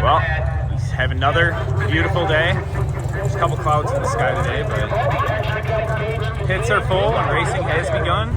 Well, we have another beautiful day. There's a couple clouds in the sky today, but pits are full and racing has begun.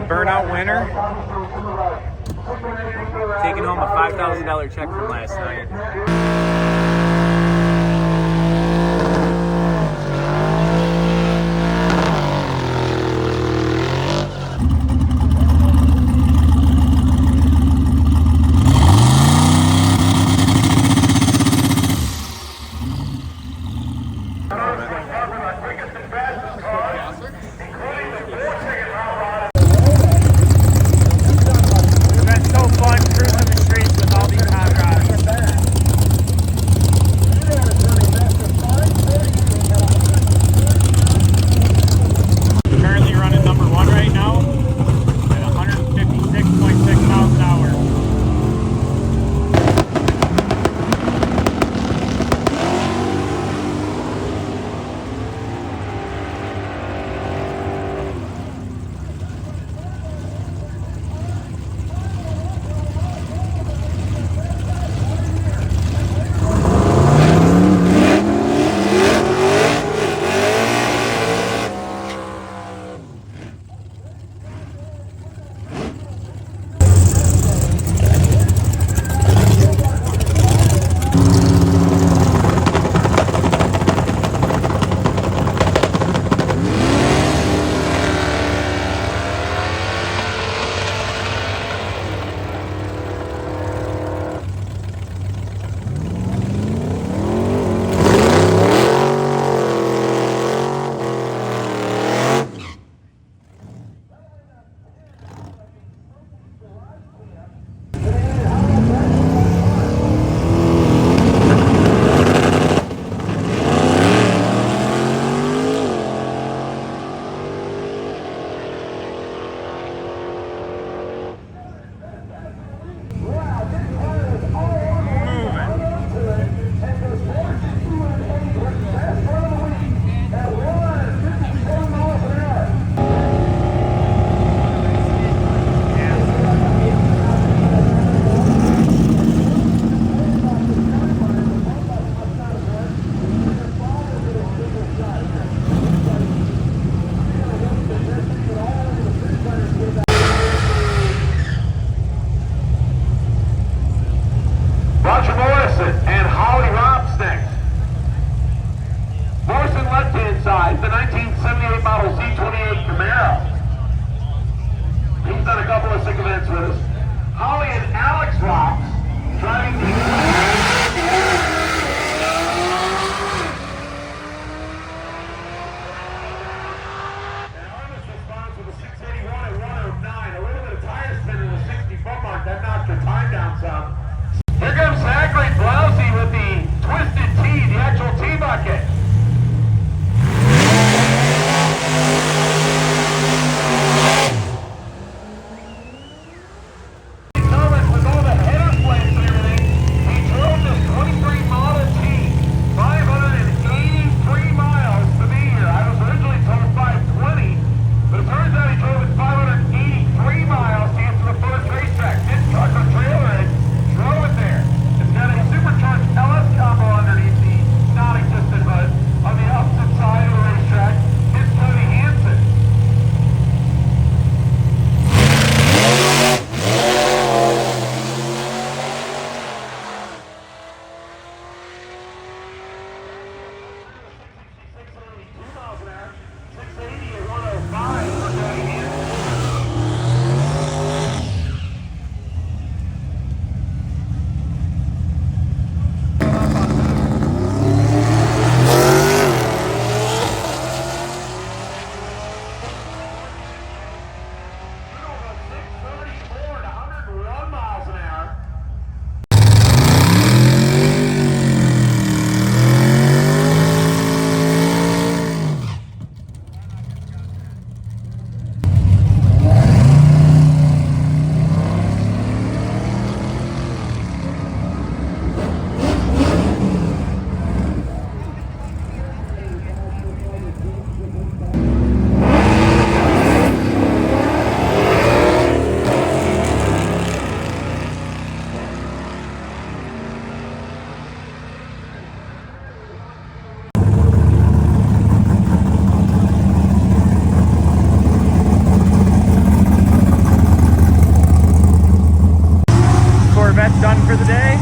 Burnout winner, taking home a $5,000 check from last night. The 1978 model Z28 Camaro. He's done a couple of sick events with us. Holly and Alex Rocks driving the and Armis responds with a 681 at 109. A little bit of tire spin in the 64 mark. That knocked the time down some. Here comes Zachary Blousy with the Twisted T, the actual T-bucket. With all the header plates and everything. done for the day.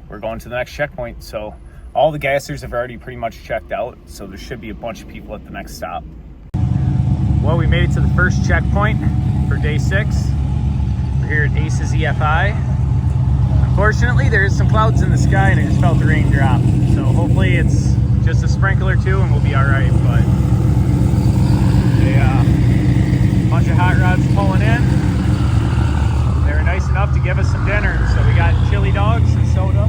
We're going to the next checkpoint, so all the gassers have already pretty much checked out, so there should be a bunch of people at the next stop. Well, we made it to the first checkpoint for day 6. We're here at Ace's EFI. Unfortunately, there is some clouds in the sky and I just felt the rain drop. So hopefully it's just a sprinkle or two and we'll be all right. But a bunch of hot rods pulling in. They were nice enough to give us some dinner. So we got chili dogs and soda.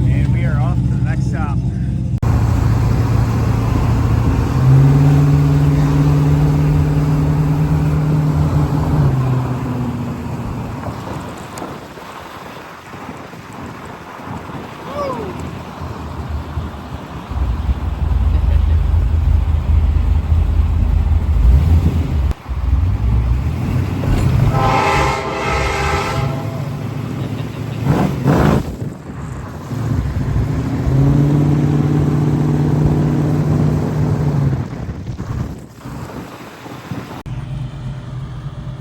And we are off to the next stop.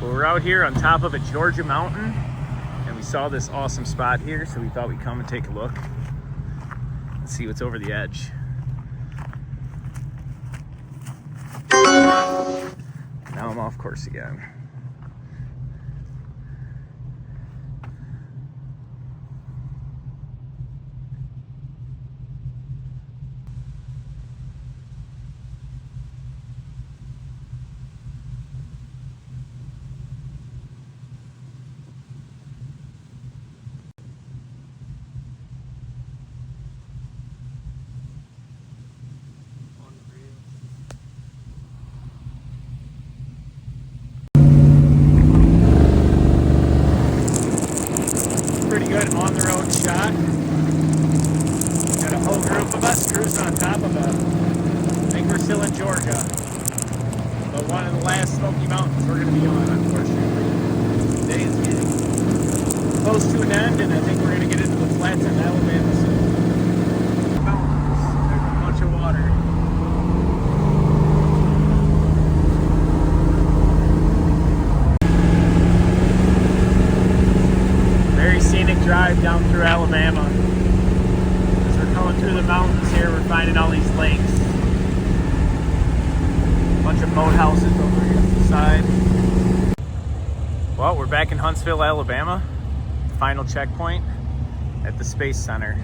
We're out here on top of a Georgia mountain and we saw this awesome spot here, so we thought we'd come and take a look and see what's over the edge. Now I'm off course again. Pretty good on the road shot. Got a whole group of us cruising on top of I think we're still in Georgia, but one of the last Smoky Mountains we're going to be on, unfortunately. The day is getting close to an end, and I think we're going to get into the flats in Alabama soon. Mountains, there's a bunch of water. Scenic drive down through Alabama. As we're coming through the mountains here, we're finding all these lakes. A bunch of boathouses over here to the side. Well, we're back in Huntsville, Alabama. The final checkpoint at the Space Center.